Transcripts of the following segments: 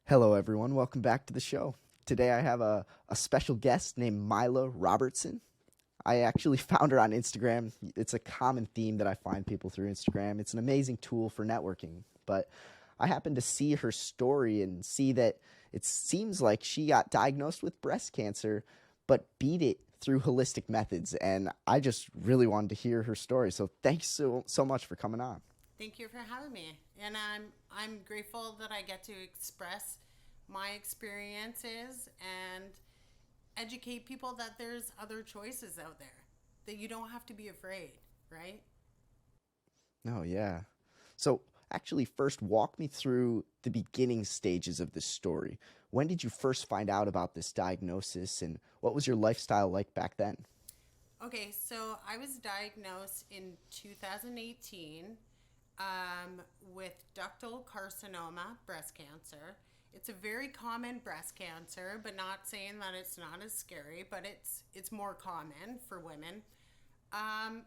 Hello, everyone. Welcome back to the show. Today I have a special guest named Myla Robertson. I actually found her on Instagram. It's a common theme that I find people through Instagram. It's an amazing tool for networking. But I happened to see her story and see that it seems like she got diagnosed with breast cancer, but beat it through holistic methods. And I just really wanted to hear her story. So thanks so much for coming on. Thank you for having me. And I'm grateful that I get to express my experiences and educate people that there's other choices out there. That you don't have to be afraid, right? Oh, yeah. So, actually, first walk me through the beginning stages of this story. When did you first find out about this diagnosis, and what was your lifestyle like back then? Okay, so I was diagnosed in 2018 with ductal carcinoma, breast cancer. It's a very common breast cancer, but not saying that it's not as scary, but it's more common for women. Um,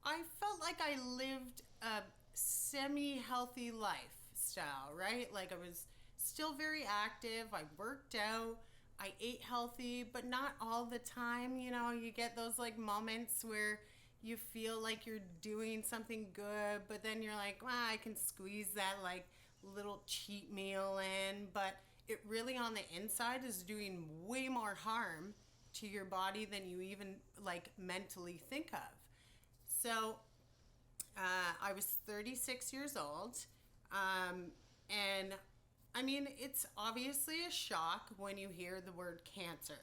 I felt like I lived a semi healthy lifestyle, right? Like I was still very active. I worked out. I ate healthy, but not all the time. You get those like moments where you feel like you're doing something good, but then you're like, well, I can squeeze that like little cheat meal in. But it really on the inside is doing way more harm to your body than you even like mentally think of. So I was 36 years old. Um, and I mean, it's obviously a shock when you hear the word cancer.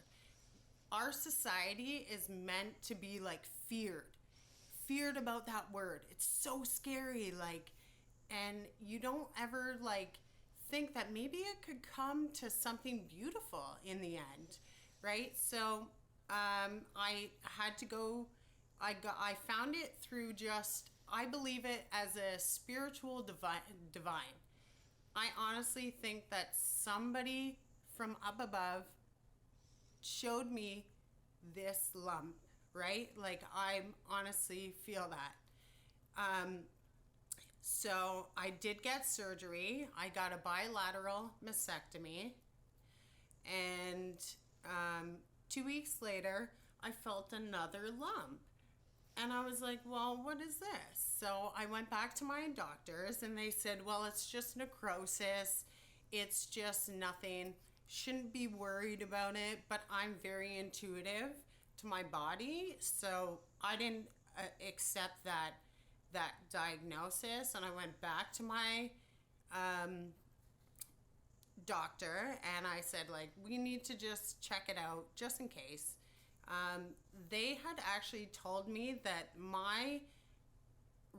Our society is meant to be like feared about that word. It's so scary. And you don't ever like think that maybe it could come to something beautiful in the end, right? So I had to go. I found it through just I believe it as a spiritual divine. I honestly think that somebody from up above showed me this lump, right? Like I honestly feel that. Um, so I did get surgery. I got a bilateral mastectomy, and 2 weeks later, I felt another lump. And I was like, well, what is this? So I went back to my doctors and they said, well, it's just necrosis. It's just nothing. Shouldn't be worried about it. But I'm very intuitive to my body. So I didn't accept that diagnosis. And I went back to my um, doctor and I said, like, we need to just check it out just in case. Um, they had actually told me that my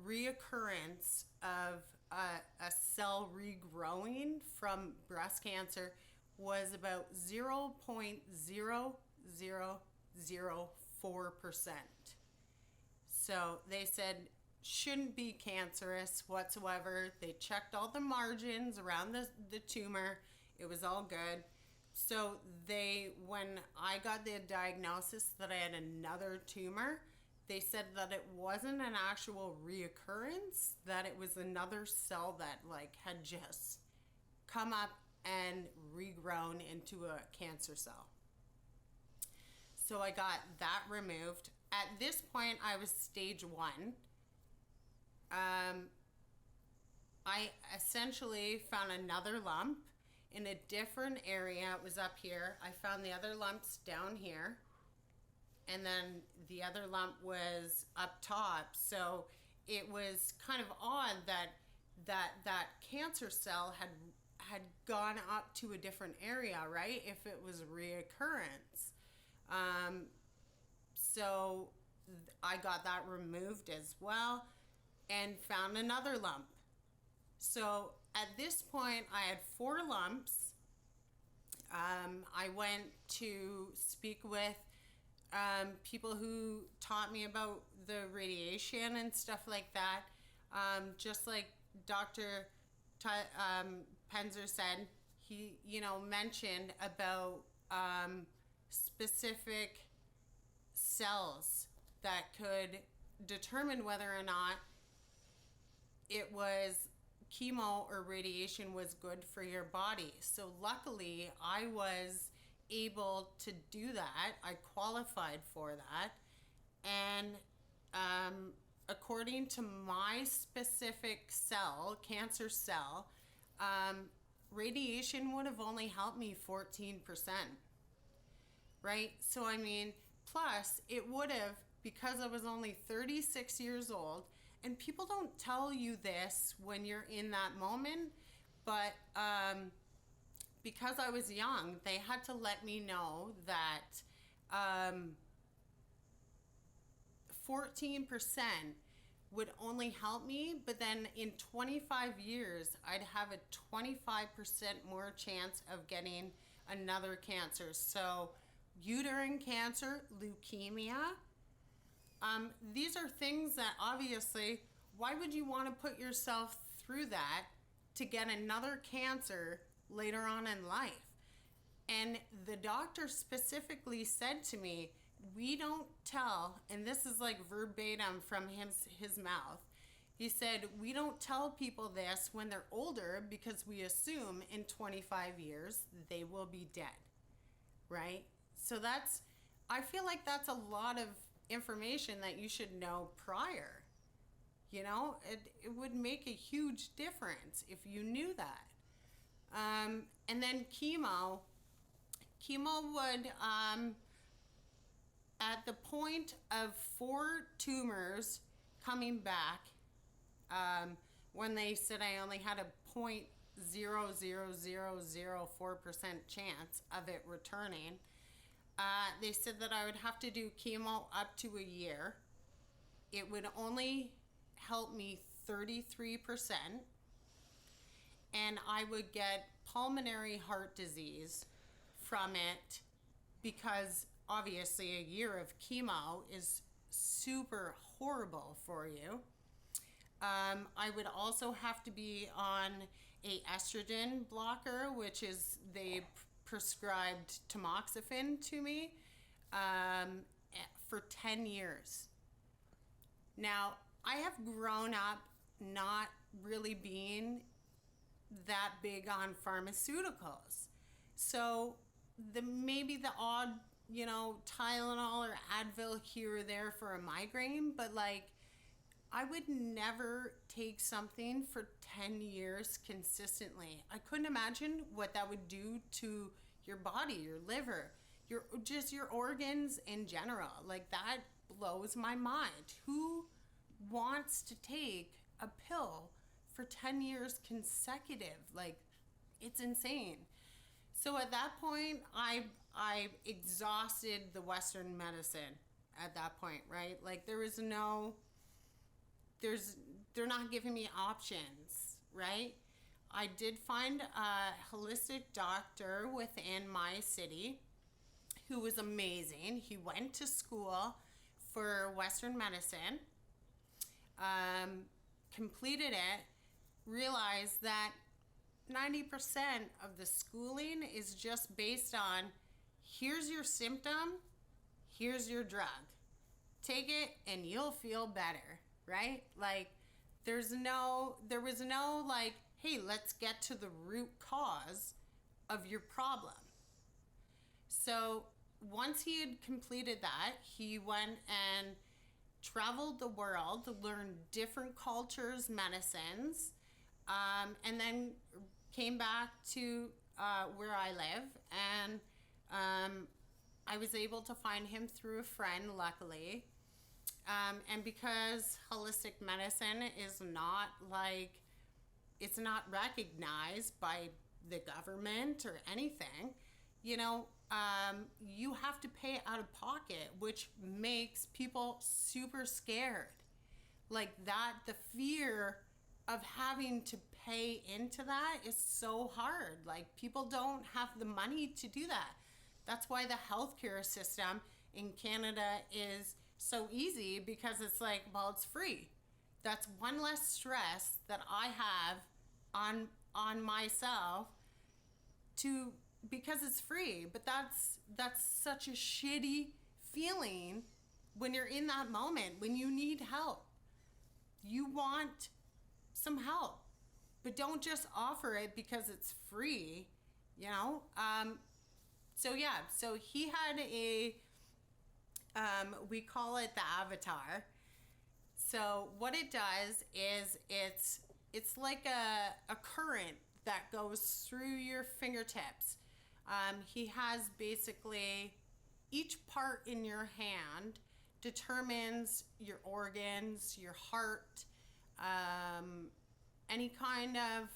reoccurrence of a cell regrowing from breast cancer was about 0.0004%. So they said shouldn't be cancerous whatsoever. They checked all the margins around the tumor. It was all good. So when I got the diagnosis that I had another tumor, they said that it wasn't an actual reoccurrence, that it was another cell that like had just come up and regrown into a cancer cell. So I got that removed. At this point, I was stage one. Um, I essentially found another lump in a different area. It was up here. I found the other lumps down here, and then the other lump was up top. So it was kind of odd that cancer cell had gone up to a different area, right? If it was a reoccurrence. Um, so I got that removed as well and found another lump. So at this point, I had four lumps. I went to speak with people who taught me about the radiation and stuff like that. Just like Dr. Penzer said, he mentioned about specific cells that could determine whether or not it was chemo or radiation was good for your body. So luckily, I was able to do that. I qualified for that. And according to my specific cell, cancer cell, radiation would have only helped me 14%. Right? So, I mean, plus it would have, because I was only 36 years old, and people don't tell you this when you're in that moment, but because I was young, they had to let me know that 14% would only help me, but then in 25 years, I'd have a 25% more chance of getting another cancer. So uterine cancer, leukemia, these are things that obviously, why would you want to put yourself through that to get another cancer later on in life? And the doctor specifically said to me, we don't tell, and this is like verbatim from his mouth. He said, we don't tell people this when they're older because we assume in 25 years they will be dead, right? So I feel like that's a lot of information that you should know prior. You know, it would make a huge difference if you knew that. And then chemo would, at the point of 4 tumors coming back, when they said I only had a 0.00004% chance of it returning, they said that I would have to do chemo up to a year. It would only help me 33%, and I would get pulmonary heart disease from it because obviously a year of chemo is super horrible for you. I would also have to be on a estrogen blocker, which is they prescribed tamoxifen to me for 10 years. Now, I have grown up not really being that big on pharmaceuticals. So maybe the odd, Tylenol or Advil here or there for a migraine, but like I would never take something for 10 years consistently. I couldn't imagine what that would do to your body, your liver, your organs in general. Like that blows my mind. Who wants to take a pill for 10 years consecutive? Like, it's insane. So at that point, I exhausted the Western medicine at that point, right? Like they're not giving me options, right? I did find a holistic doctor within my city who was amazing. He went to school for Western medicine, completed it, realized that 90% of the schooling is just based on here's your symptom, here's your drug. Take it and you'll feel better, right? Like there was no like, hey, let's get to the root cause of your problem. So once he had completed that, he went and traveled the world to learn different cultures, medicines, and then came back to where I live, and I was able to find him through a friend, luckily. And because holistic medicine is not it's not recognized by the government or anything, you have to pay out of pocket, which makes people super scared. Like that, the fear of having to pay into that is so hard. Like people don't have the money to do that. That's why the healthcare system in Canada is so easy, because it's like, well, it's free. That's one less stress that I have on myself because it's free. But that's such a shitty feeling when you're in that moment, when you need help. You want some help. but don't just offer it because it's free, you know? So yeah, so he had we call it the avatar. So what it does is it's like a current that goes through your fingertips. He has basically each part in your hand determines your organs, your heart, any kind of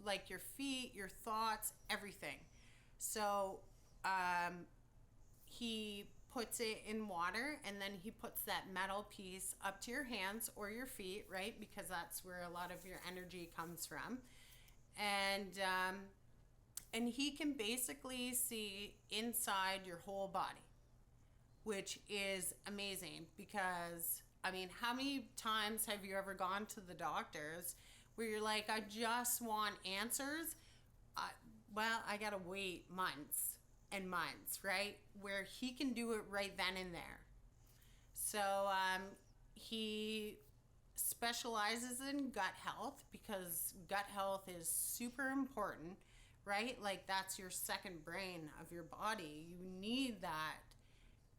like your feet, your thoughts, everything. So he puts it in water and then he puts that metal piece up to your hands or your feet, right? Because that's where a lot of your energy comes from. And he can basically see inside your whole body, which is amazing because, I mean, how many times have you ever gone to the doctors where you're like, I just want answers? Well, I gotta wait months and months, right? Where he can do it right then and there. So he specializes in gut health because gut health is super important, right? Like that's your second brain of your body. You need that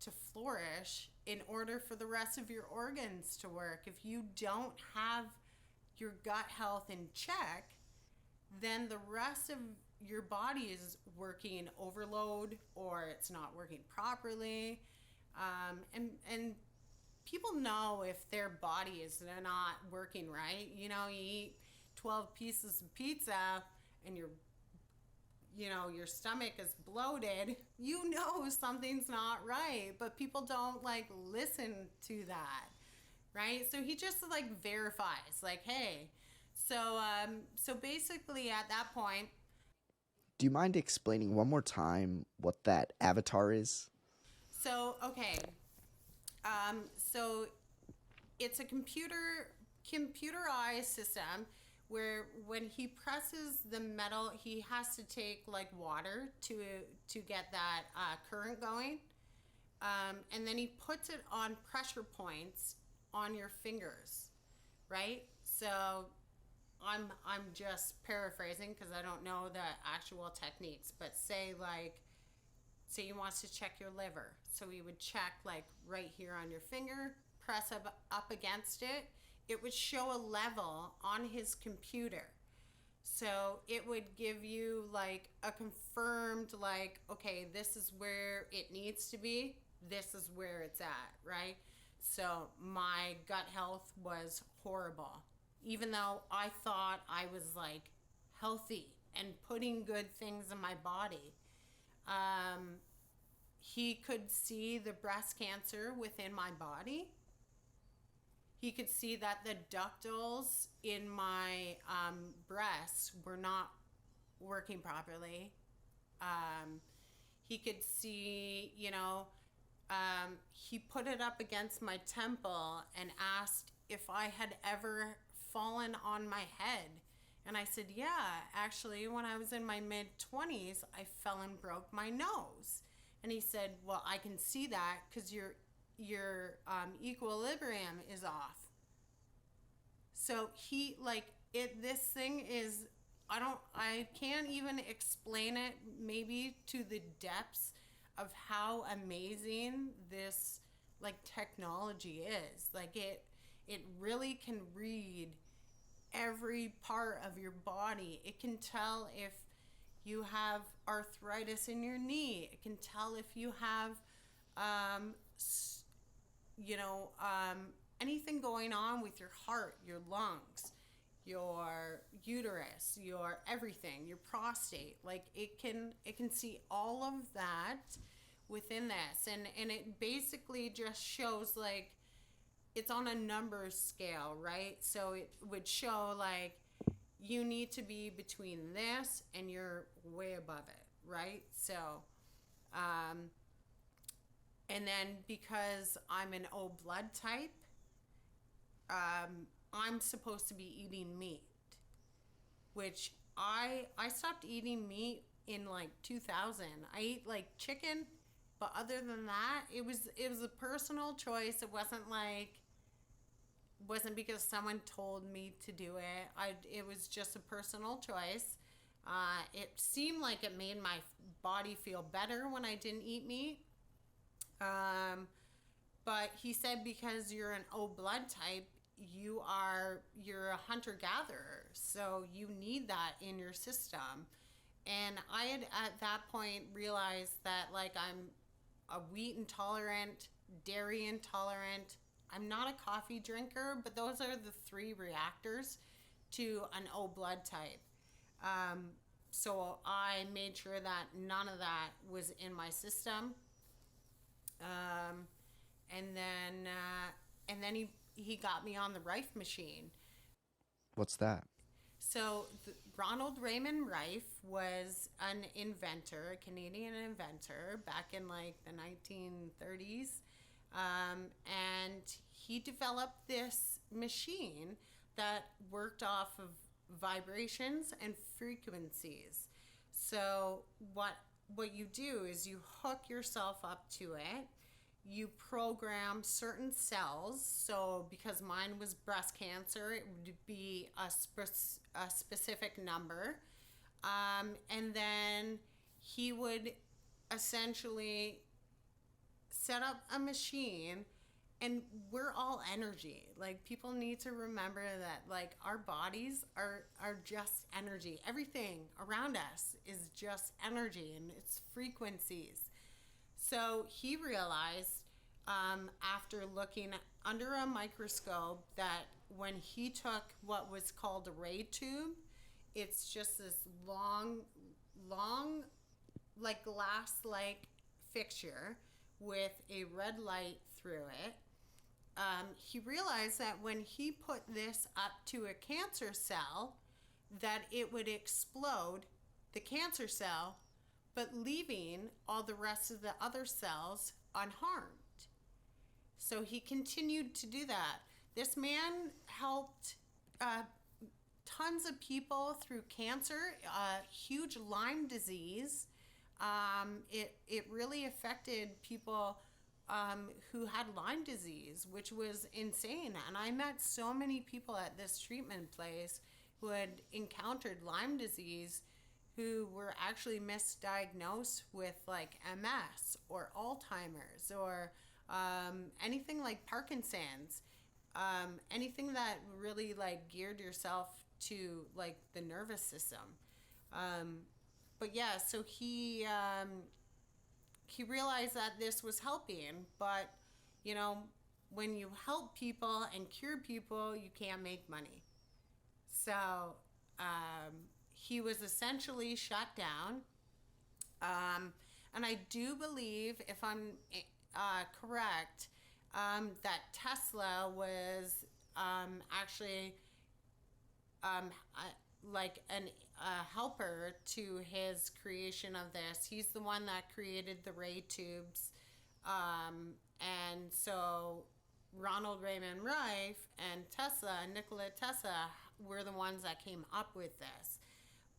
to flourish in order for the rest of your organs to work. If you don't have your gut health in check, then the rest of your body is working overload or it's not working properly. And people know if their body is not working right. You know, you eat 12 pieces of pizza and your stomach is bloated, you know something's not right, but people don't like listen to that, right? So he just like verifies, like, hey, so basically at that point. Do you mind explaining one more time what that avatar is? So okay, so it's a computerized system where when he presses the metal, he has to take like water to get that current going, and then he puts it on pressure points on your fingers, right? So I'm just paraphrasing because I don't know the actual techniques, but say he wants to check your liver, so he would check like right here on your finger, press up against it. It would show a level on his computer. So it would give you like a confirmed, like, okay, this is where it needs to be. This is where it's at, right? So my gut health was horrible. Even though I thought I was like healthy and putting good things in my body. He could see the breast cancer within my body. He could see that the ductals in my breasts were not working properly. He could see, he put it up against my temple and asked if I had ever fallen on my head. And I said, yeah, actually, when I was in my mid-20s, I fell and broke my nose. And he said, well, I can see that because your equilibrium is off. So he this thing is, I can't even explain it maybe to the depths of how amazing this like technology is. Like it really can read every part of your body. It can tell if you have arthritis in your knee. It can tell if you have anything going on with your heart, your lungs, your uterus, your everything, your prostate. Like it can see all of that within this, and it basically just shows like it's on a numbers scale, right? So it would show like you need to be between this and you're way above it, right? So and then because I'm an O blood type, I'm supposed to be eating meat, which I stopped eating meat in like 2000. I eat like chicken, but other than that, it was a personal choice. It wasn't like wasn't because someone told me to do it. It was just a personal choice. It seemed like it made my body feel better when I didn't eat meat. But he said because you're an O blood type, you're a hunter gatherer, so you need that in your system. And I had at that point realized that like I'm a wheat intolerant, dairy intolerant. I'm not a coffee drinker, but those are the three reactors to an O blood type. So I made sure that none of that was in my system. Um, and then he got me on the Rife machine. What's that? So Ronald Raymond Rife was an inventor, a Canadian inventor, back in like the 1930s, and he developed this machine that worked off of vibrations and frequencies. So what you do is you hook yourself up to it. You program certain cells. So because mine was breast cancer, it would be a specific number. And then he would essentially set up a machine, and we're all energy. Like, people need to remember that, like, our bodies are just energy. Everything around us is just energy, and it's frequencies. So he realized, after looking under a microscope, that when he took what was called a ray tube, it's just this long, like glass-like fixture with a red light through it. He realized that when he put this up to a cancer cell, that it would explode the cancer cell, but leaving all the rest of the other cells unharmed. So he continued to do that. This man helped tons of people through cancer, huge Lyme disease. It really affected people who had Lyme disease, which was insane. And I met so many people at this treatment place who had encountered Lyme disease who were actually misdiagnosed with like MS or Alzheimer's or anything like Parkinson's, anything that really like geared yourself to like the nervous system. But yeah, so he realized that this was helping, but you know, when you help people and cure people, you can't make money. So he was essentially shut down. And I do believe, if I'm correct, that Tesla was actually like a helper to his creation of this. He's the one that created the ray tubes. And so Ronald Raymond Rife and Nikola Tesla, were the ones that came up with this.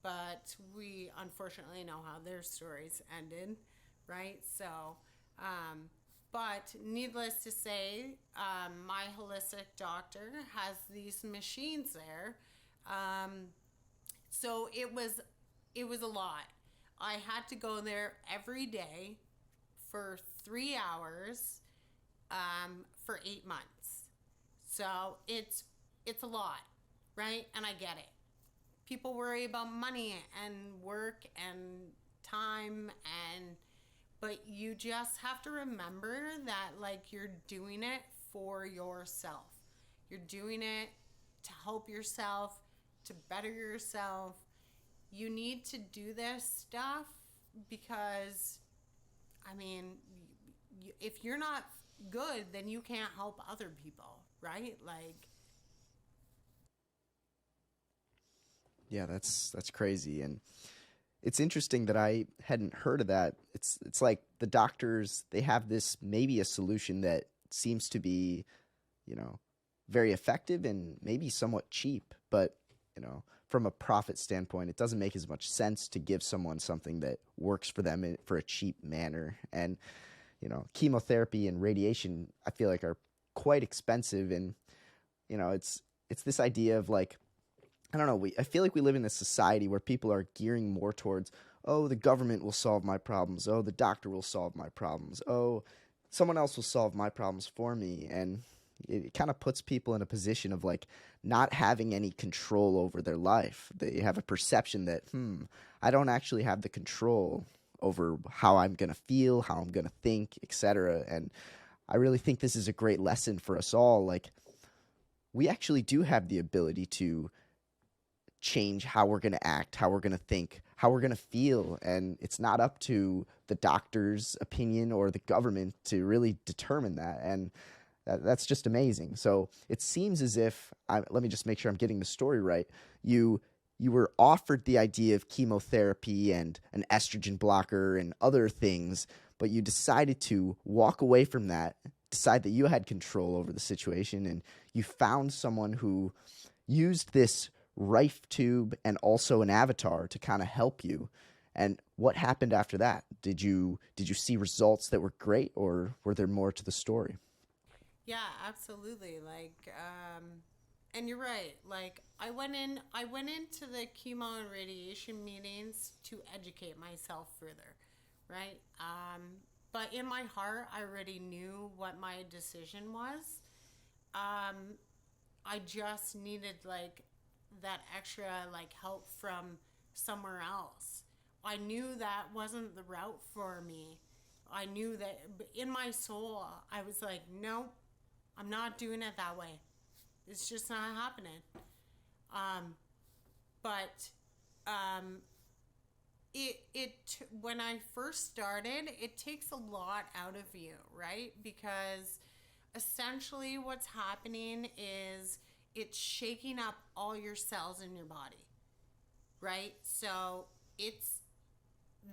But we unfortunately know how their stories ended, right? So, but needless to say, my holistic doctor has these machines there. So it was a lot. I had to go there every day for 3 hours for 8 months. So it's a lot, right? And I get it. People worry about money and work and time, but you just have to remember that like you're doing it for yourself. You're doing it to help yourself, to better yourself. You need to do this stuff because, I mean, if you're not good, then you can't help other people, right? Like, Yeah, that's crazy, and it's interesting that I hadn't heard of that. It's like the doctors, they have this maybe a solution that seems to be, you know, very effective and maybe somewhat cheap, but you know, from a profit standpoint, it doesn't make as much sense to give someone something that works for them for a cheap manner. And you know, chemotherapy and radiation, I feel like, are quite expensive, and It's this idea of like, I don't know, I feel like we live in a society where people are gearing more towards, oh, the government will solve my problems, oh, the doctor will solve my problems, oh, someone else will solve my problems for me. And it kind of puts people in a position of like not having any control over their life. They have a perception that, I don't actually have the control over how I'm going to feel, how I'm going to think, etc. And I really think this is a great lesson for us all. Like, we actually do have the ability to change how we're going to act, how we're going to think, how we're going to feel. And it's not up to the doctor's opinion or the government to really determine that. And that's just amazing. So it seems as if, let me just make sure I'm getting the story right. You were offered the idea of chemotherapy and an estrogen blocker and other things, but you decided to walk away from that, decide that you had control over the situation, and you found someone who used this Rife tube and also an avatar to kind of help you. And what happened after that? Did you see results that were great, or were there more to the story? Yeah, absolutely. Like, and you're right. Like, I went into the chemo and radiation meetings to educate myself further, right? But in my heart, I already knew what my decision was. I just needed like that extra like help from somewhere else. I knew that wasn't the route for me. I knew that in my soul, I was like, nope, I'm not doing it that way. It's just not happening. But when I first started, it takes a lot out of you, right? Because essentially what's happening is it's shaking up all your cells in your body, right? So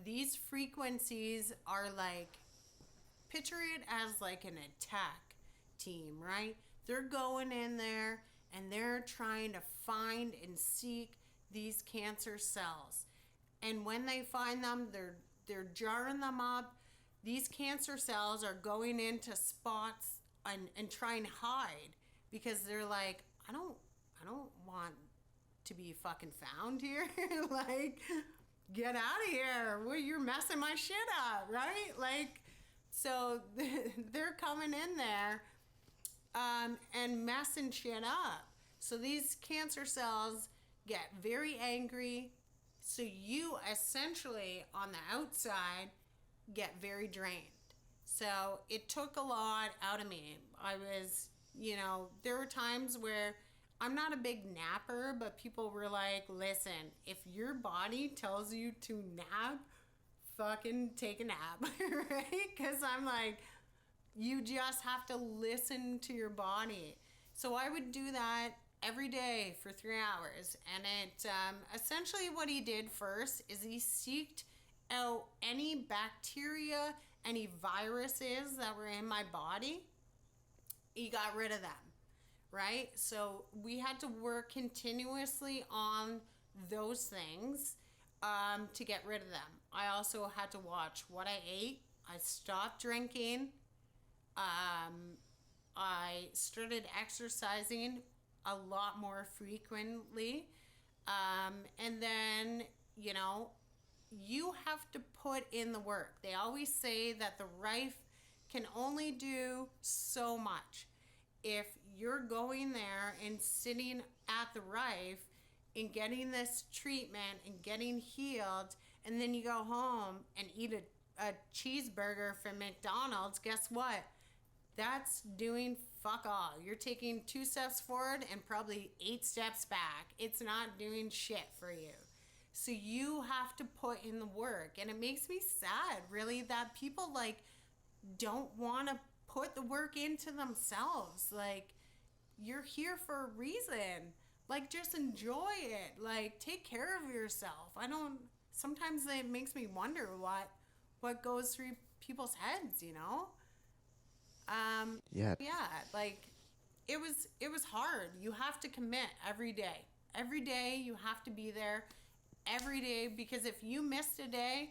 these frequencies are like, picture it as like an attack team, right? They're going in there and they're trying to find and seek these cancer cells. And when they find them, they're jarring them up. These cancer cells are going into spots and trying to hide because they're like, I don't want to be fucking found here. Like, get out of here. Well, you're messing my shit up, right? Like, so they're coming in there and messing shit up. So these cancer cells get very angry. So you essentially on the outside get very drained. So it took a lot out of me. I was, there were times where I'm not a big napper, but people were like, listen, if your body tells you to nap, fucking take a nap, right? Because I'm like, you just have to listen to your body. So I would do that every day for 3 hours. And it essentially what he did first is he seeked out any bacteria, any viruses that were in my body. He got rid of them, right? So we had to work continuously on those things to get rid of them. I also had to watch what I ate. I stopped drinking. I started exercising a lot more frequently. And then, you have to put in the work. They always say that the Rife can only do so much. If you're going there and sitting at the Rife and getting this treatment and getting healed, and then you go home and eat a cheeseburger from McDonald's, guess what? That's doing fuck all. You're taking 2 steps forward and probably 8 steps back. It's not doing shit for you. So you have to put in the work. And it makes me sad, really, that people like don't want to put the work into themselves. Like, you're here for a reason. Like, just enjoy it. Like, take care of yourself. Sometimes it makes me wonder what goes through people's heads, Yeah. Yeah, like it was hard. You have to commit every day. Every day you have to be there every day, because if you missed a day,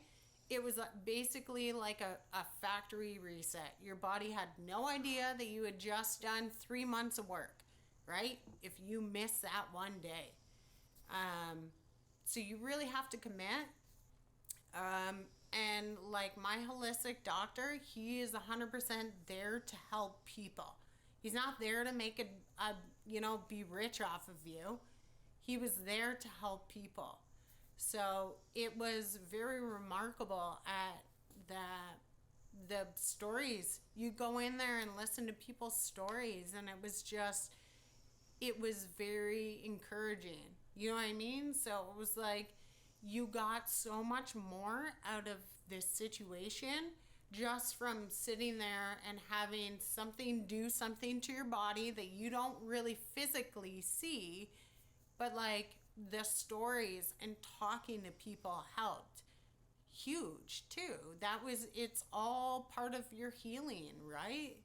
it was basically like a factory reset. Your body had no idea that you had just done 3 months of work. right? If you miss that one day. So you really have to commit. And like my holistic doctor, he is 100% there to help people. He's not there to make be rich off of you. He was there to help people. So it was very remarkable at the stories. You go in there and listen to people's stories, and it was very encouraging. You know what I mean? So it was like you got so much more out of this situation just from sitting there and having something do something to your body that you don't really physically see, but like the stories and talking to people helped huge too. It's all part of your healing, right?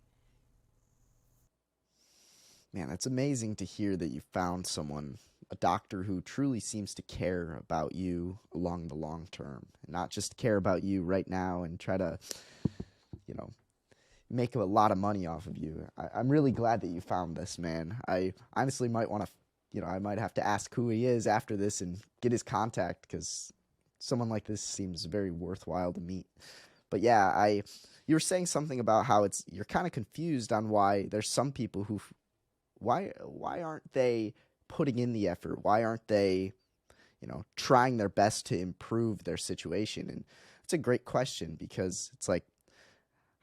Man, it's amazing to hear that you found someone, a doctor who truly seems to care about you along the long term, and not just care about you right now and try to, you know, make a lot of money off of you. I'm really glad that you found this man. I honestly might want to, I might have to ask who he is after this and get his contact, because someone like this seems very worthwhile to meet. But yeah, you were saying something about how you're kind of confused on why there's some people why aren't they putting in the effort? Why aren't they, trying their best to improve their situation? And it's a great question, because it's like,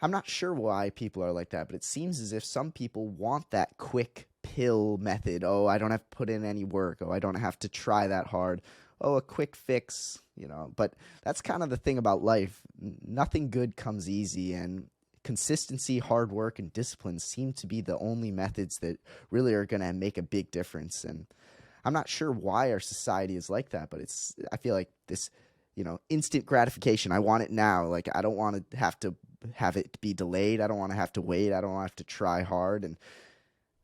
I'm not sure why people are like that, but it seems as if some people want that quick pill method. Oh, I don't have to put in any work. Oh, I don't have to try that hard. Oh, a quick fix, But that's kind of the thing about life. Nothing good comes easy, and consistency, hard work, and discipline seem to be the only methods that really are going to make a big difference. And I'm not sure why our society is like that, but I feel like this, instant gratification. I want it now. Like, I don't want to have it be delayed. I don't want to have to wait. I don't want to have to try hard. And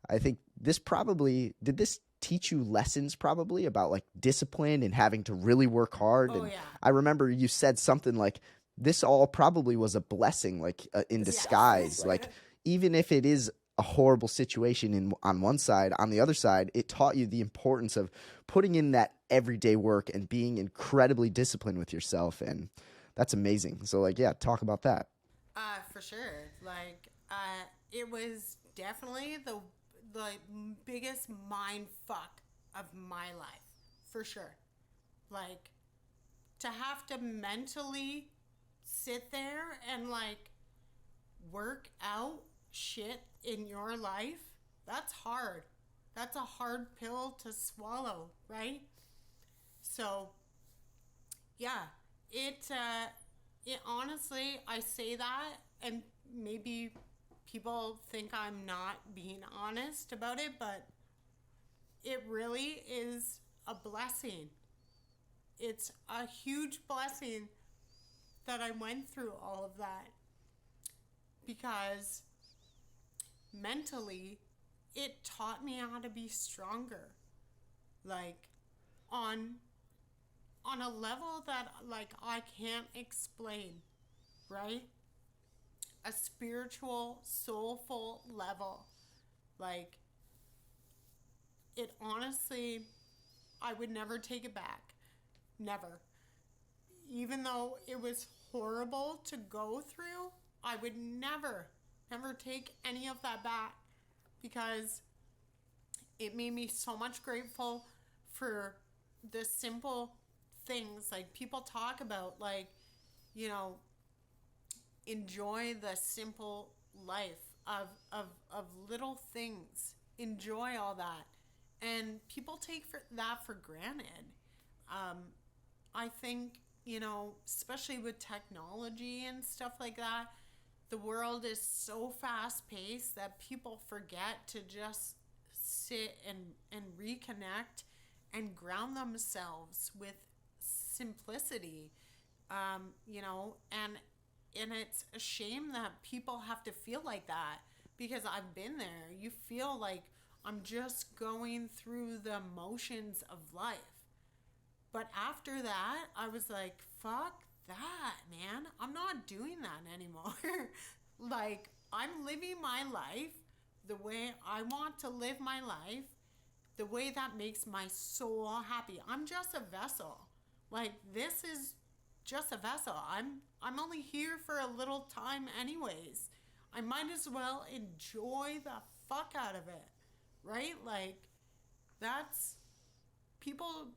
I think did this teach you lessons probably about like discipline and having to really work hard? Oh, And yeah. I remember you said something like, this all probably was a blessing, like in disguise. Yes. Like, even if it is a horrible situation on one side, on the other side, it taught you the importance of putting in that everyday work and being incredibly disciplined with yourself. And that's amazing. So like, yeah, talk about that. For sure. Like, it was definitely the biggest mind fuck of my life, for sure. Like, to have to mentally sit there and like work out shit in your life, that's hard. That's a hard pill to swallow, right? So, yeah, it honestly, I say that, and maybe people think I'm not being honest about it, but it really is a blessing. It's a huge blessing that I went through all of that, because mentally it taught me how to be stronger, like on a level that like I can't explain, right? A spiritual, soulful level. Like, it honestly, I would never take it back. Never. Even though it was horrible to go through, I would never take any of that back, because it made me so much grateful for the simple things. Like, people talk about, like, enjoy the simple life of little things. Enjoy all that. And people take that for granted. I think, especially with technology and stuff like that, the world is so fast paced that people forget to just sit and reconnect and ground themselves with simplicity. And it's a shame that people have to feel like that, because I've been there. You feel like I'm just going through the motions of life. But after that, I was like, fuck that, man. I'm not doing that anymore. Like, I'm living my life the way I want to live my life, the way that makes my soul happy. I'm just a vessel. Like, this is just a vessel. I'm only here for a little time anyways. I might as well enjoy the fuck out of it. Right? Like, that's people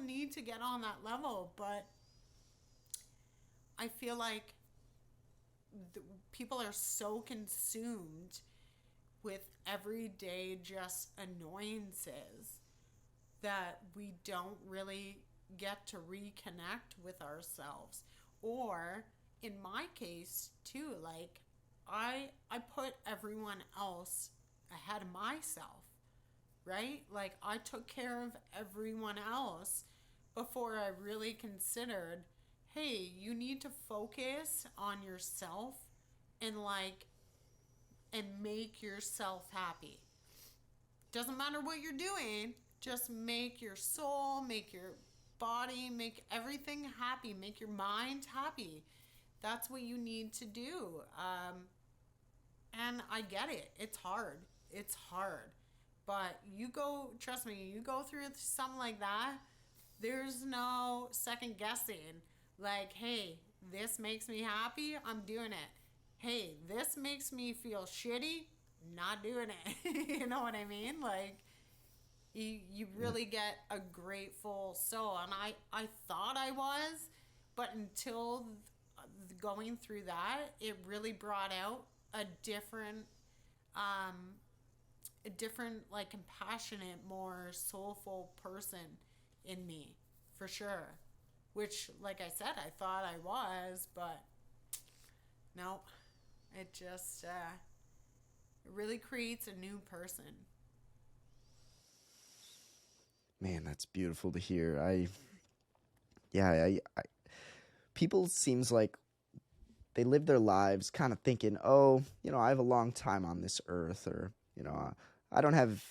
need to get on that level, but I feel like people are so consumed with everyday just annoyances that we don't really get to reconnect with ourselves. Or in my case too, like I put everyone else ahead of myself, right? Like I took care of everyone else before I really considered, hey, you need to focus on yourself and like and make yourself happy. Doesn't matter what you're doing, just make your soul, make your body, make everything happy, make your mind happy. That's what you need to do. And I get it. It's hard. It's hard. But you go, trust me, you go through something like that, there's no second guessing. Like, hey, this makes me happy, I'm doing it. Hey, this makes me feel shitty, not doing it. You know what I mean? Like, you really get a grateful soul. And I thought I was, but until going through that, it really brought out a different, like compassionate, more soulful person in me, for sure. Which, like I said, I thought I was, but no, it just it really creates a new person. Man, that's beautiful to hear. Yeah, people seems like they live their lives kind of thinking, oh, I have a long time on this earth, or I don't have,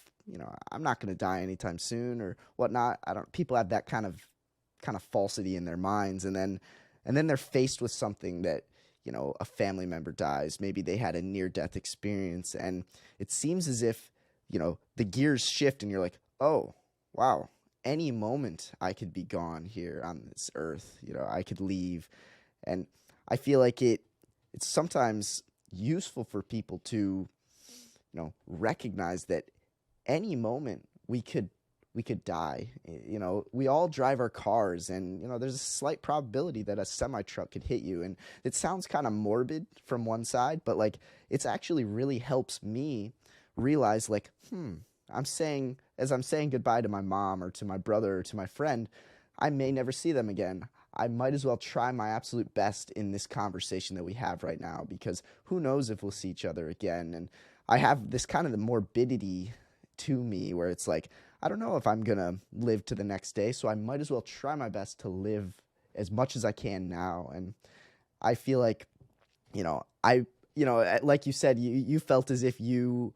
I'm not going to die anytime soon, or whatnot. I don't. People have that kind of falsity in their minds, and then they're faced with something that a family member dies. Maybe they had a near death experience, and it seems as if the gears shift, and you're like, oh, wow. Any moment I could be gone here on this earth. I could leave. And I feel like it's sometimes useful for people to, recognize that any moment we could die. We all drive our cars, and there's a slight probability that a semi truck could hit you. And it sounds kind of morbid from one side, but like it's actually really helps me realize like, I'm saying goodbye to my mom or to my brother or to my friend, I may never see them again. I might as well try my absolute best in this conversation that we have right now, because who knows if we'll see each other again. And I have this kind of the morbidity to me where it's like, I don't know if I'm going to live to the next day, so I might as well try my best to live as much as I can now. And I feel like, like you said, you felt as if you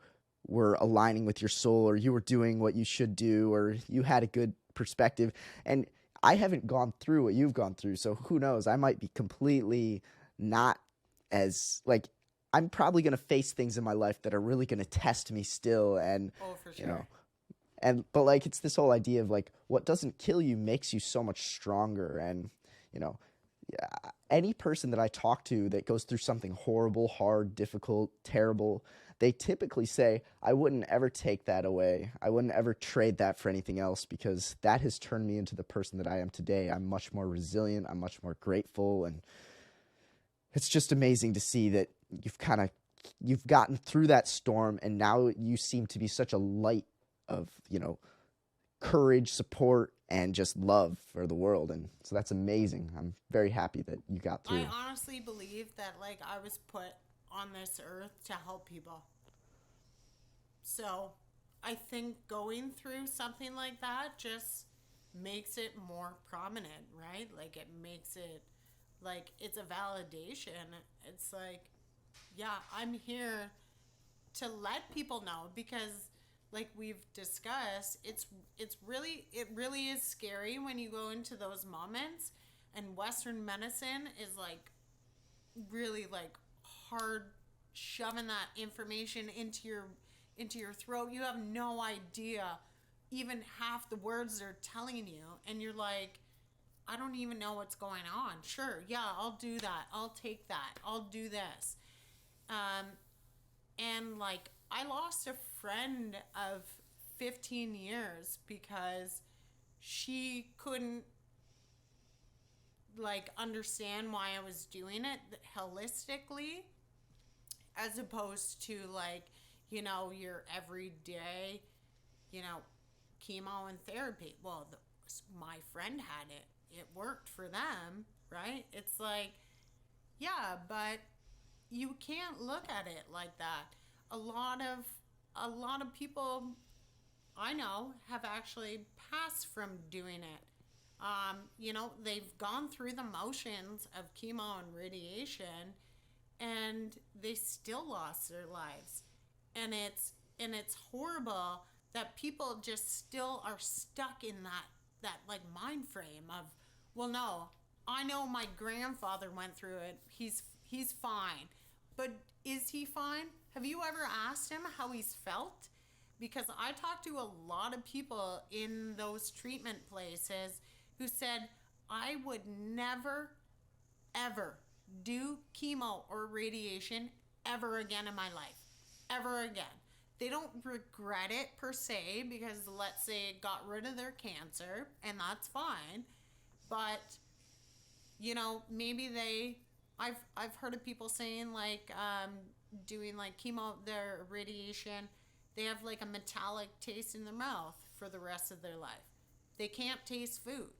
were aligning with your soul, or you were doing what you should do, or you had a good perspective. And I haven't gone through what you've gone through, so who knows? I might be completely not as, like, I'm probably going to face things in my life that are really going to test me still. And, Oh, for sure. But like, it's this whole idea of like, what doesn't kill you makes you so much stronger. And, yeah, any person that I talk to that goes through something horrible, hard, difficult, terrible, they typically say, I wouldn't ever take that away. I wouldn't ever trade that for anything else, because that has turned me into the person that I am today. I'm much more resilient. I'm much more grateful. And it's just amazing to see that you've gotten through that storm, and now you seem to be such a light of, courage, support, and just love for the world. And so that's amazing. I'm very happy that you got through. I honestly believe that like I was put on this earth to help people. So I think going through something like that just makes it more prominent, right? Like it makes it like it's a validation. It's like, yeah, I'm here to let people know, because like we've discussed, it really is scary when you go into those moments, and Western medicine is like really like hard shoving that information into into your throat. You have no idea even half the words they're telling you. And you're like, I don't even know what's going on. Sure, yeah, I'll do that. I'll take that. I'll do this. And like, I lost a friend of 15 years because she couldn't like understand why I was doing it holistically, as opposed to like, your everyday, you know, chemo and therapy. Well, my friend had it. It worked for them, right? It's like, yeah, but you can't look at it like that. A lot of people I know have actually passed from doing it. They've gone through the motions of chemo and radiation, and they still lost their lives. And it's horrible that people just still are stuck in that like mind frame of, well, no, I know my grandfather went through it. He's fine. But is he fine? Have you ever asked him how he's felt? Because I talked to a lot of people in those treatment places who said, I would never, ever do chemo or radiation ever again in my life. Ever again. They don't regret it per se, because let's say it got rid of their cancer, and that's fine. But, maybe I've heard of people saying like, doing like chemo, their radiation, they have like a metallic taste in their mouth for the rest of their life. They can't taste food.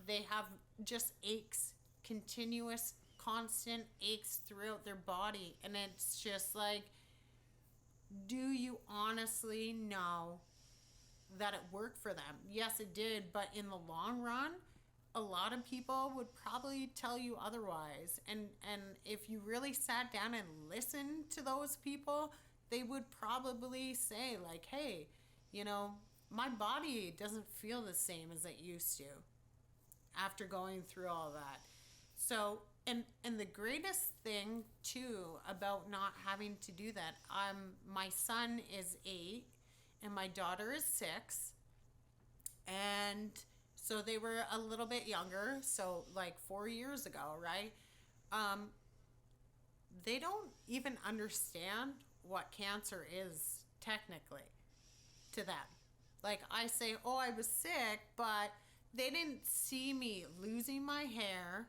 They have just aches, continuous, constant aches throughout their body. And it's just like, do you honestly know that it worked for them? Yes, it did. But in the long run, a lot of people would probably tell you otherwise. And if you really sat down and listened to those people, they would probably say like, hey, my body doesn't feel the same as it used to after going through all that. So, and the greatest thing too about not having to do that, my son is 8 and my daughter is 6, and so they were a little bit younger, so like 4 years ago, right? They don't even understand what cancer is technically to them. Like, I say, oh, I was sick, but they didn't see me losing my hair,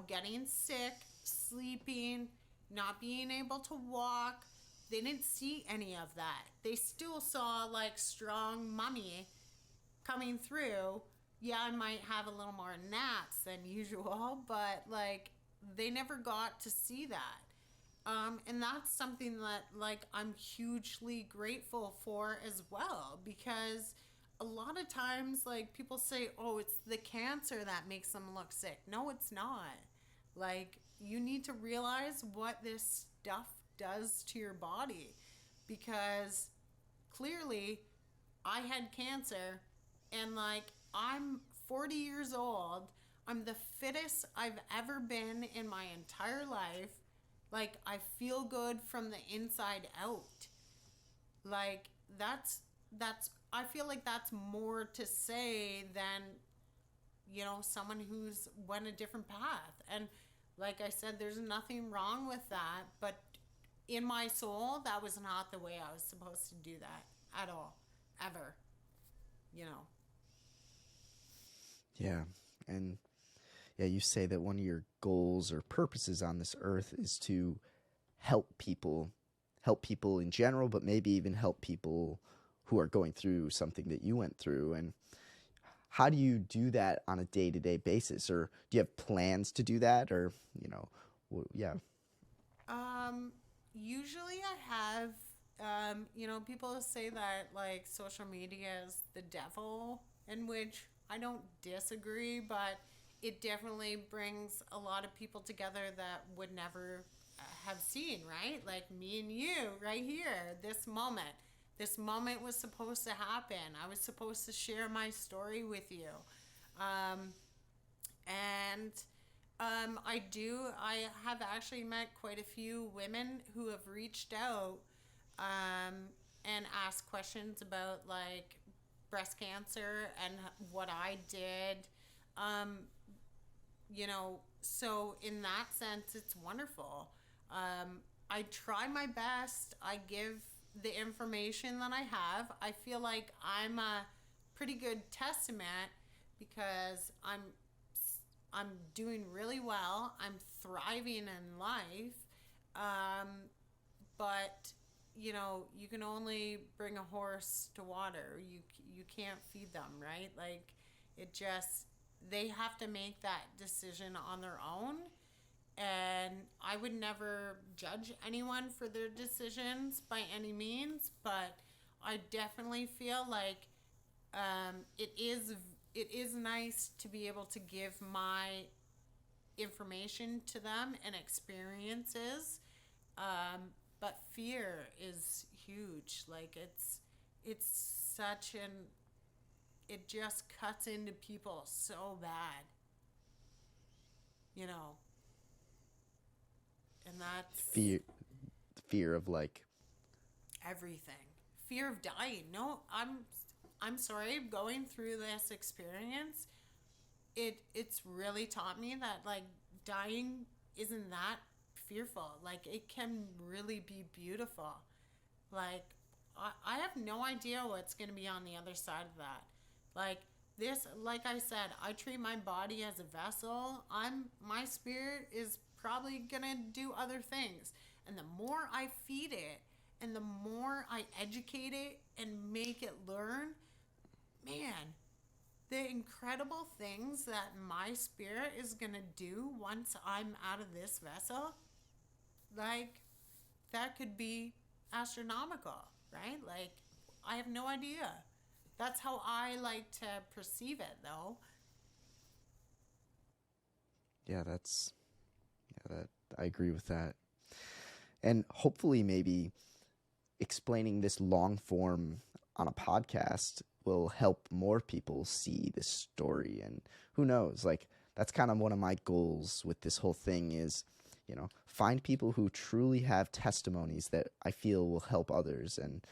getting sick, sleeping, not being able to walk. They didn't see any of that. They still saw like strong mummy coming through. Yeah, I might have a little more gnats than usual, but like, they never got to see that. And that's something that like I'm hugely grateful for as well, because a lot of times like people say, oh, it's the cancer that makes them look sick. No, it's not. Like, you need to realize what this stuff does to your body, because clearly I had cancer, and like, I'm 40 years old. I'm the fittest I've ever been in my entire life. Like, I feel good from the inside out. Like, that's I feel like that's more to say than, someone who's went a different path. And like I said, there's nothing wrong with that, but in my soul, that was not the way I was supposed to do that at all, ever. Yeah. And yeah, you say that one of your goals or purposes on this earth is to help people in general, but maybe even help people who are going through something that you went through. And how do you do that on a day-to-day basis? Or do you have plans to do that? Or, yeah. Usually I have, people say that like social media is the devil, in which I don't disagree, but it definitely brings a lot of people together that would never have seen, right? Like me and you right here, this moment. This moment was supposed to happen. I was supposed to share my story with you. I have actually met quite a few women who have reached out and ask questions about like breast cancer and what I did. Um, so in that sense, it's wonderful. I try my best. I give the information that I have. I feel like I'm a pretty good testament because I'm doing really well. I'm thriving in life. Um, but you can only bring a horse to water. You can't feed them, right? Like it just they have to make that decision on their own. And I would never judge anyone for their decisions by any means, but I definitely feel like it is nice to be able to give my information to them and experiences. But fear is huge. Like it's such an it just cuts into people so bad, you know, and that's Fear of like, everything. Fear of dying. No, I'm sorry. Going through this experience, it's really taught me that like dying isn't that fearful. Like it can really be beautiful. Like I have no idea what's going to be on the other side of that. Like this, like I said, I treat my body as a vessel. My spirit is probably going to do other things. And the more I feed it and the more I educate it and make it learn, man, the incredible things that my spirit is going to do once I'm out of this vessel, like that could be astronomical, right? Like I have no idea. That's how I like to perceive it though. yeah, that's, yeah, that I agree with that. And hopefully, maybe explaining this long form on a podcast will help more people see this story. And who knows, like that's kind of one of my goals with this whole thing is, find people who truly have testimonies that I feel will help others. And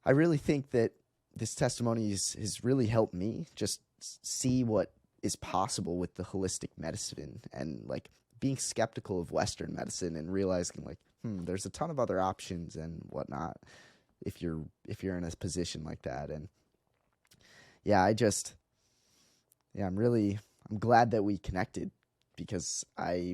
I really think that this testimony has really helped me just see what is possible with the holistic medicine and like being skeptical of Western medicine and realizing like, there's a ton of other options and whatnot if you're in a position like that. And yeah, I'm glad that we connected because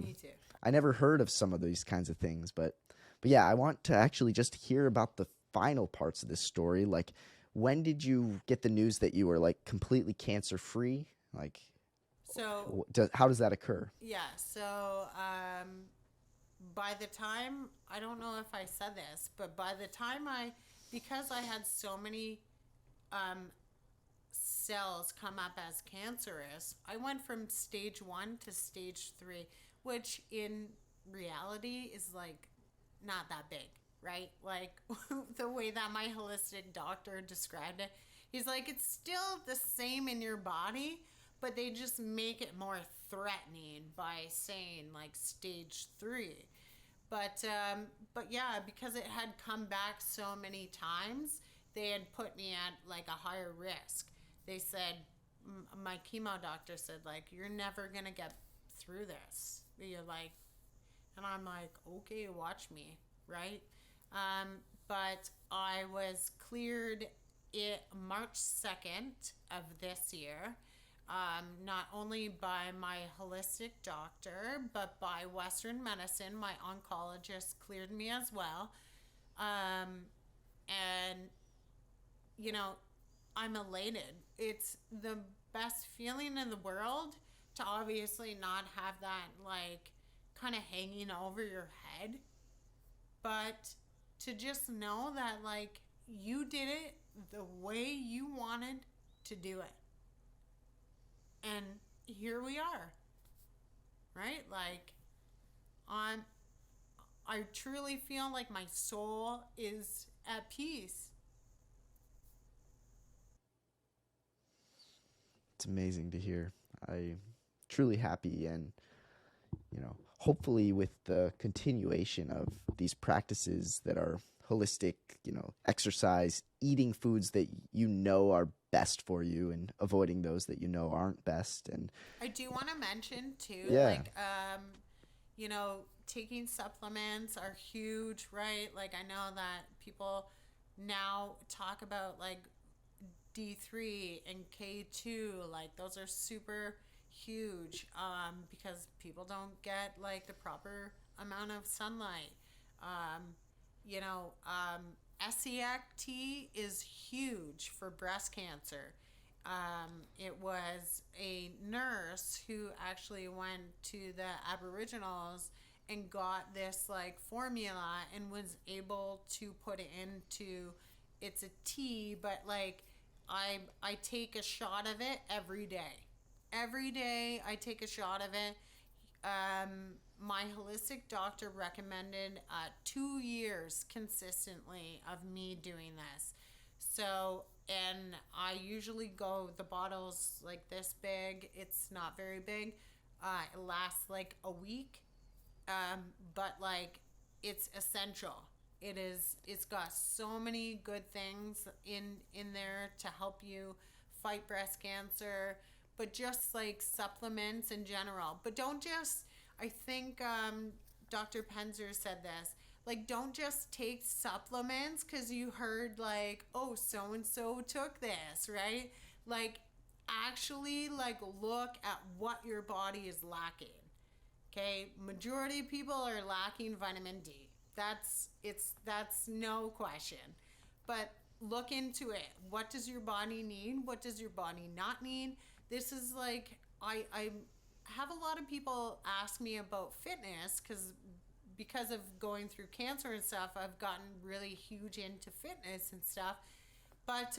Me too. I never heard of some of these kinds of things, but yeah, I want to actually just hear about the final parts of this story. Like, when did you get the news that you were like completely cancer free? Like, So how does that occur? yeah, so by the time I don't know if I said this, but by the time because I had so many um, cells come up as cancerous, I went from stage 1 to stage 3, which in reality is like not that big, right? Like the way that my holistic doctor described it, he's like, it's still the same in your body, but they just make it more threatening by saying like stage 3. But yeah, because it had come back so many times, they had put me at like a higher risk. They said, my chemo doctor said, like, you're never gonna get through this. You're like, and I'm like, okay, watch me, right? But I was cleared March 2nd of this year, not only by my holistic doctor, but by Western medicine. My oncologist cleared me as well. And, you know, I'm elated. It's the best feeling in the world to obviously not have that, like, kind of hanging over your head, but to just know that, like, you did it the way you wanted to do it. And here we are, right? Like, I'm, I truly feel like my soul is at peace. It's amazing to hear. I truly happy, and hopefully with the continuation of these practices that are holistic, exercise, eating foods that you know are best for you and avoiding those that you know aren't best. And I do want to mention too, yeah, like, taking supplements are huge, right? Like, I know that people now talk about like D3 and K2, like, those are super huge because people don't get like the proper amount of sunlight. Um, you know, um, SEACT is huge for breast cancer. It was a nurse who actually went to the Aboriginals and got this like formula and was able to put it into, it's a tea, but like I take a shot of it every day. Every day I take a shot of it. My holistic doctor recommended 2 years consistently of me doing this. So, and I usually go, the bottle's like this big. It's not very big. It lasts like a week. But like, it's essential. It's got so many good things in there to help you fight breast cancer, but just like supplements in general. But don't just, I think Dr. Penzer said this, like, don't just take supplements because you heard like, oh, so and so took this, right? Like, actually like look at what your body is lacking. Okay, majority of people are lacking vitamin D. That's no question. But look into it. What does your body need? What does your body not need? This is like, I have a lot of people ask me about fitness because of going through cancer and stuff. I've gotten really huge into fitness and stuff. But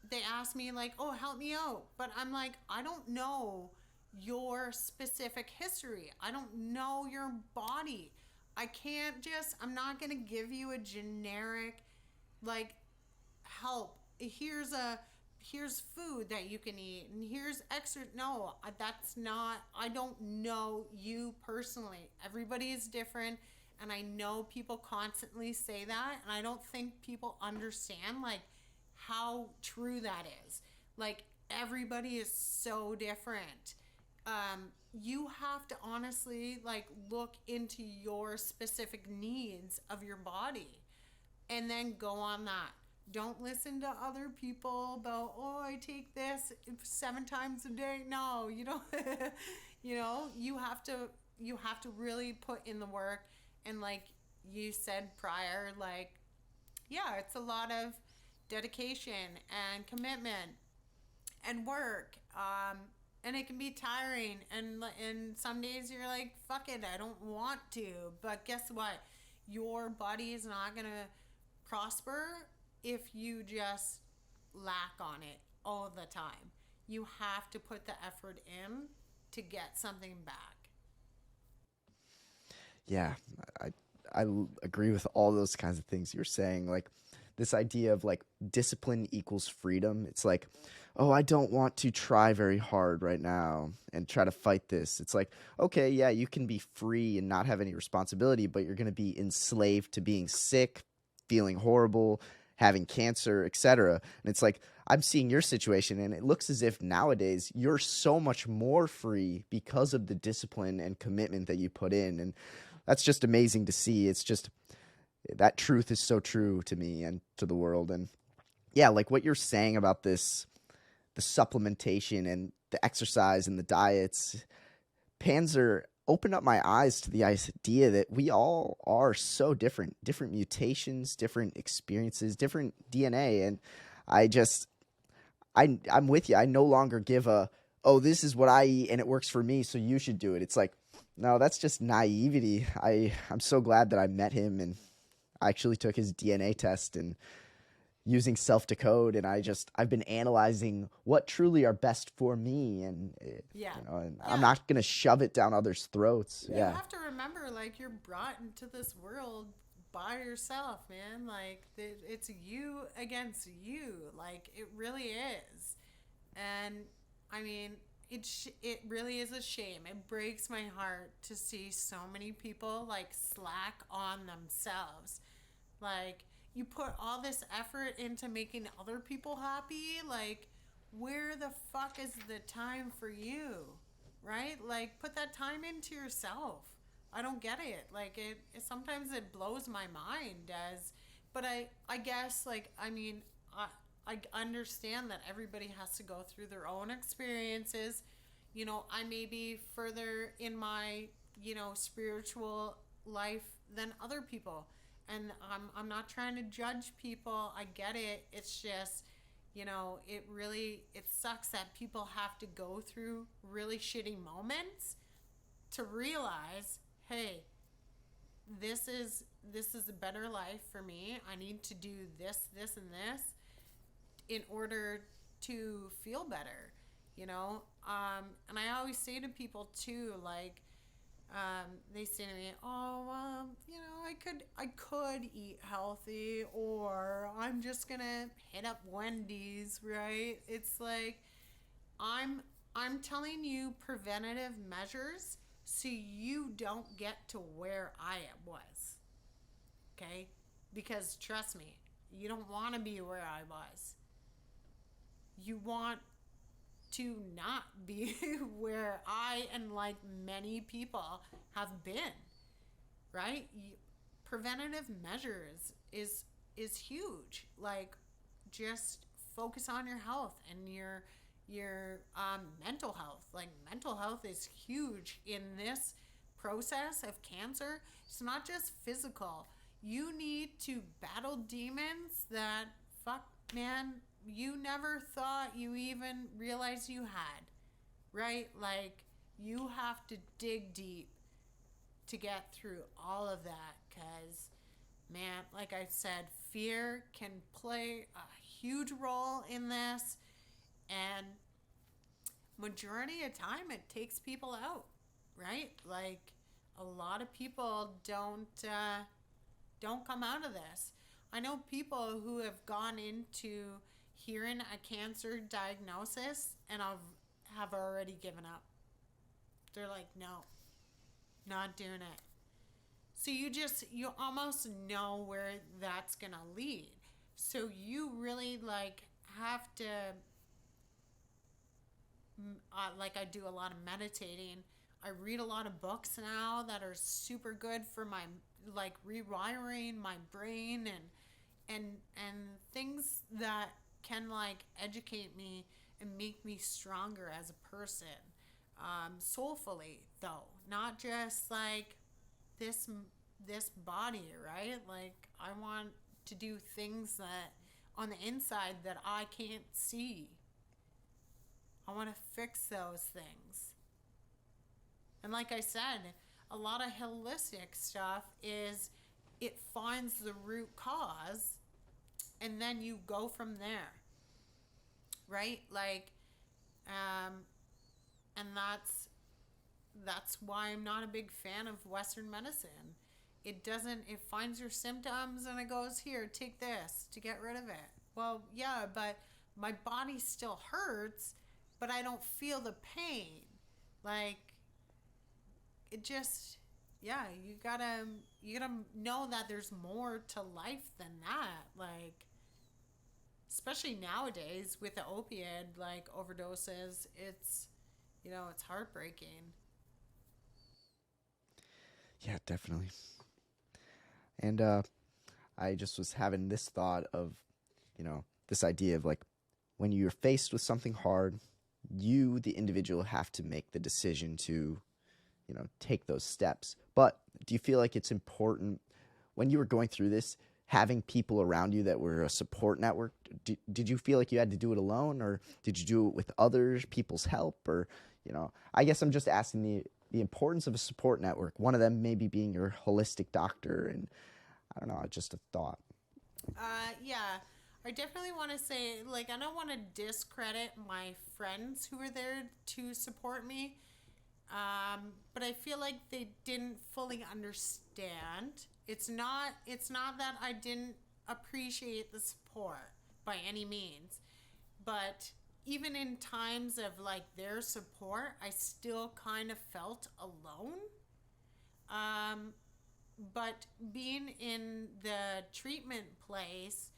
they ask me like, "Oh, help me out." But I'm like, I don't know your specific history. I don't know your body. I can't just, I'm not going to give you a generic like help. Here's food that you can eat and here's extra. No, that's not, I don't know you personally. Everybody is different, and I know people constantly say that, and I don't think people understand like how true that is. Like, everybody is so different. You have to honestly like look into your specific needs of your body and then go on that. Don't listen to other people about, oh, I take this 7 times a day. No, you don't. You have to really put in the work. And like you said prior, like, yeah, it's a lot of dedication and commitment and work. And it can be tiring. And some days you're like, fuck it, I don't want to. But guess what? Your body is not gonna prosper if you just lack on it all the time. You have to put the effort in to get something back. yeah, I agree with all those kinds of things you're saying. Like this idea of like discipline equals freedom. It's like, oh, I don't want to try very hard right now and try to fight this. It's like, okay, yeah, you can be free and not have any responsibility, but you're going to be enslaved to being sick, feeling horrible, having cancer, etc. And it's like, I'm seeing your situation, and it looks as if nowadays you're so much more free because of the discipline and commitment that you put in. And that's just amazing to see. It's just, that truth is so true to me and to the world. And yeah, like what you're saying about this, the supplementation and the exercise and the diets, Panzer opened up my eyes to the idea that we all are so different, different mutations, different experiences, different DNA. And I just, I'm with you. I no longer give a, oh, this is what I eat and it works for me, so you should do it. It's like, no, that's just naivety. I'm so glad that I met him, and I actually took his DNA test and using self-decode, and I've been analyzing what truly are best for me, and Yeah. and Yeah. I'm not gonna shove it down others' throats. You Yeah, have to remember, like, you're brought into this world by yourself, man. Like, it's you against you. Like, it really is. And I mean, it really is a shame. It breaks my heart to see so many people like slack on themselves. Like, you put all this effort into making other people happy. Like, where the fuck is the time for you? Right? Like, put that time into yourself. I don't get it. Like, it sometimes it blows my mind as, but I guess, like, I mean, I understand that everybody has to go through their own experiences. You know, I may be further in my, you know, spiritual life than other people. And I'm not trying to judge people. I get it. It's just, you know, it sucks that people have to go through really shitty moments to realize, hey, this is a better life for me. I need to do this, and this in order to feel better, you know? And I always say to people too, like, they say to me, "Oh, you know, I could eat healthy, or I'm just gonna hit up Wendy's," right? It's like, I'm I'm telling you preventative measures so you don't get to where I was, okay? Because trust me, you don't want to be where I was. You want to not be where I and like many people have been, right? Preventative measures is huge. Like, just focus on your health and your mental health. Like, mental health is huge in this process of cancer. It's not just physical. You need to battle demons that, fuck, man, you never thought you even realized you had, right? Like, you have to dig deep to get through all of that, because, man, like I said, fear can play a huge role in this, and majority of time it takes people out, right? Like, a lot of people don't come out of this. I know people who have gone into hearing a cancer diagnosis and have already given up. They're like, no, not doing it. So you almost know where that's gonna lead. So you really like have to, like, I do a lot of meditating. I read a lot of books now that are super good for my, like, rewiring my brain and things that can, like, educate me and make me stronger as a person, soulfully, though, not just like this body, right? Like, I want to do things that on the inside that I can't see. I want to fix those things. And like I said, a lot of holistic stuff is, it finds the root cause and then you go from there, right? Like, and that's why I'm not a big fan of Western medicine. It finds your symptoms and it goes, here, take this to get rid of it. Well, yeah, but my body still hurts, but I don't feel the pain. Like, it just, yeah, you gotta know that there's more to life than that. Like, especially nowadays with the opioid, like, overdoses, it's, you know, it's heartbreaking. Yeah, definitely. And I just was having this thought of, this idea of, like, when you're faced with something hard, you, the individual, have to make the decision to, take those steps. But do you feel like it's important when you were going through this, having people around you that were a support network? Did you feel like you had to do it alone, or did you do it with others, people's help? Or, I guess I'm just asking the importance of a support network. One of them maybe being your holistic doctor, and I don't know, just a thought. Yeah, I definitely want to say, like, I don't want to discredit my friends who were there to support me, but I feel like they didn't fully understand. It's not that I didn't appreciate the support by any means, but even in times of, like, their support, I still kind of felt alone. but being in the treatment place,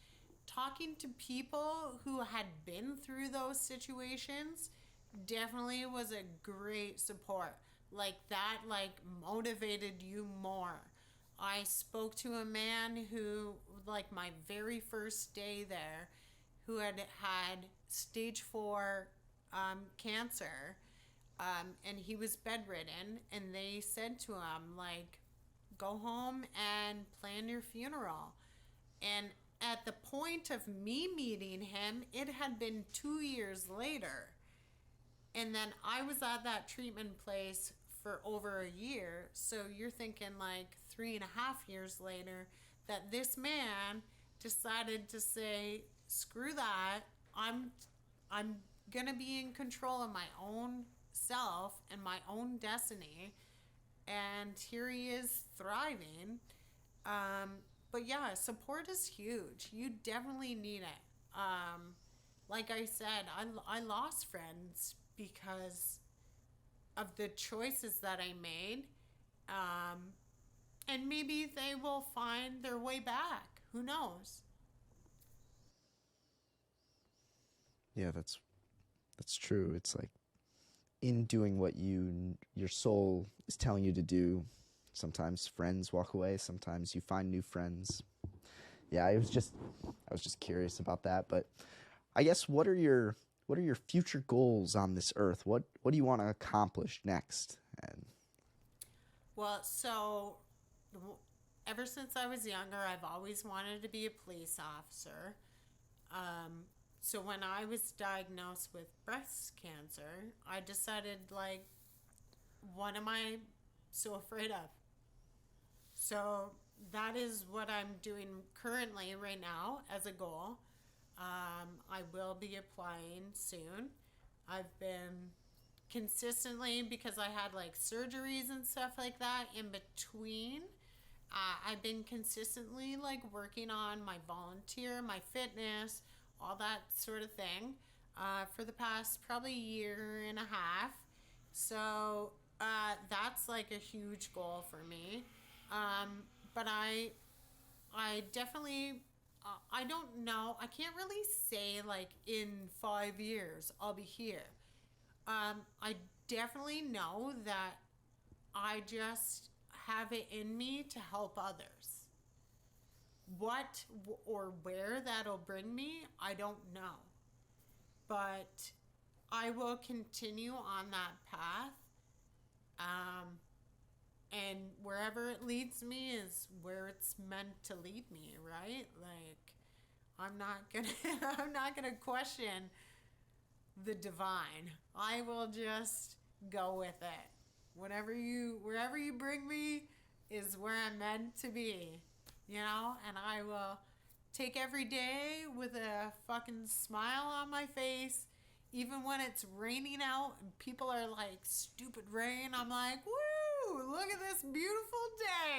talking to people who had been through those situations definitely was a great support. Like that, like motivated you more. I spoke to a man who, like my very first day there, who had stage 4 cancer, and he was bedridden. And they said to him, like, go home and plan your funeral. And at the point of me meeting him, it had been 2 years later. And then I was at that treatment place for over a year. So you're thinking like 3.5 years later that this man decided to say, screw that. I'm gonna be in control of my own self and my own destiny. And here he is thriving. But yeah, support is huge. You definitely need it. Like I said, I lost friends because of the choices that I made. Um, and maybe they will find their way back. Who knows? Yeah, that's true. It's like in doing what your soul is telling you to do, sometimes friends walk away, sometimes you find new friends. Yeah, I was just curious about that, but I guess what are your future goals on this earth? What do you want to accomplish next? And Well, so ever since I was younger, I've always wanted to be a police officer. Um, so when I was diagnosed with breast cancer, I decided, like, what am I so afraid of? So that is what I'm doing currently right now as a goal. I will be applying soon. I've been consistently, because I had like surgeries and stuff like that in between. I've been consistently like working on my volunteer, my fitness, all that sort of thing, for the past probably year and a half. So that's like a huge goal for me. But I definitely, I don't know. I can't really say like in 5 years I'll be here. I definitely know that I just have it in me to help others. What or where that'll bring me, I don't know. But I will continue on that path. Um, and wherever it leads me is where it's meant to lead me, right? Like, I'm not gonna I'm not gonna question the divine. I will just go with it. Wherever you bring me is where I'm meant to be, and I will take every day with a fucking smile on my face. Even when it's raining out and people are like, stupid rain, I'm like, woo, look at this beautiful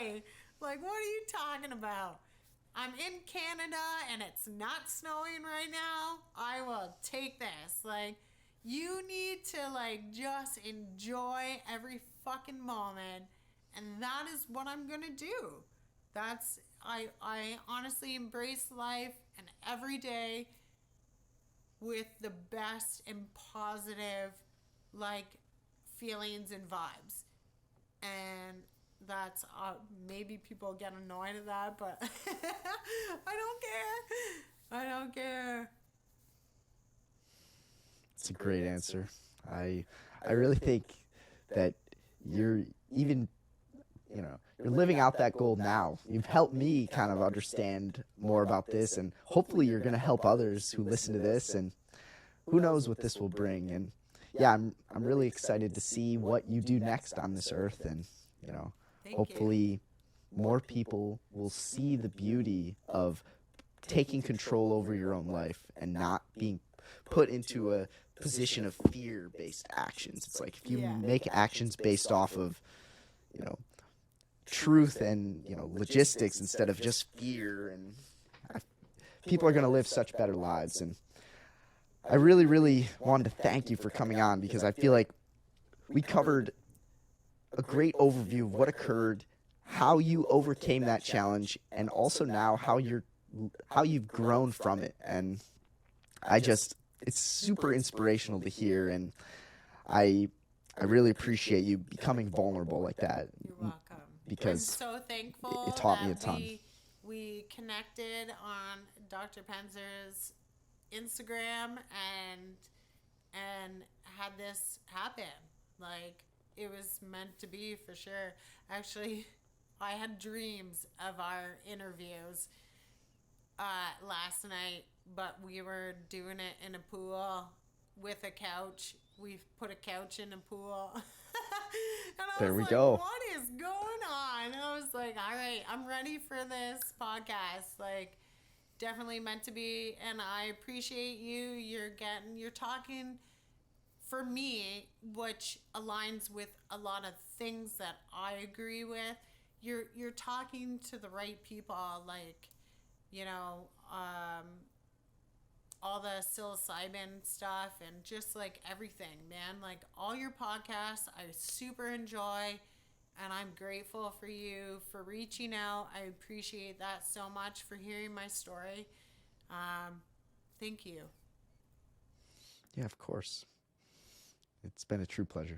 day. Like, what are you talking about? I'm in Canada and it's not snowing right now. I will take this. Like, you need to like just enjoy every fucking moment, and that is what I'm gonna do. I honestly embrace life and every day with the best and positive, like, feelings and vibes. And that's maybe people get annoyed at that, but I don't care. I don't care. it's a great answer. I really think that you're even you're living out that goal now. You've helped me kind of understand more about this, and hopefully you're going to help others who listen to this, and who knows what this will bring. And yeah, I'm really excited to see what you do next on this earth, and Thank you. hopefully more people will see the beauty of taking control over your own life and not being put into a position of fear-based actions. It's like if you Yeah. make actions based off of, truth and, logistics instead of just fear, and people are going to live such better lives. And I really, really wanted to thank you for coming on, because I feel like we covered a great overview of what occurred, how you overcame that challenge, and also now how you've grown from it. And it's super inspirational to hear, and I really appreciate you becoming vulnerable like that. You're welcome. Because I'm so thankful it taught me a that ton. we connected on Dr. Penzer's Instagram and had this happen. Like, it was meant to be for sure. Actually, I had dreams of our interviews last night, but we were doing it in a pool with a couch. We put a couch in a pool. And I There was we like, go. what is going on? And I was like, all right, I'm ready for this podcast. Like, definitely meant to be. And I appreciate you. You're talking for me, which aligns with a lot of things that I agree with. You're talking to the right people, like, you know, all the psilocybin stuff and just like everything, man. Like all your podcasts, I super enjoy, and I'm grateful for you for reaching out. I appreciate that so much, for hearing my story. Thank you. Yeah, of course. It's been a true pleasure.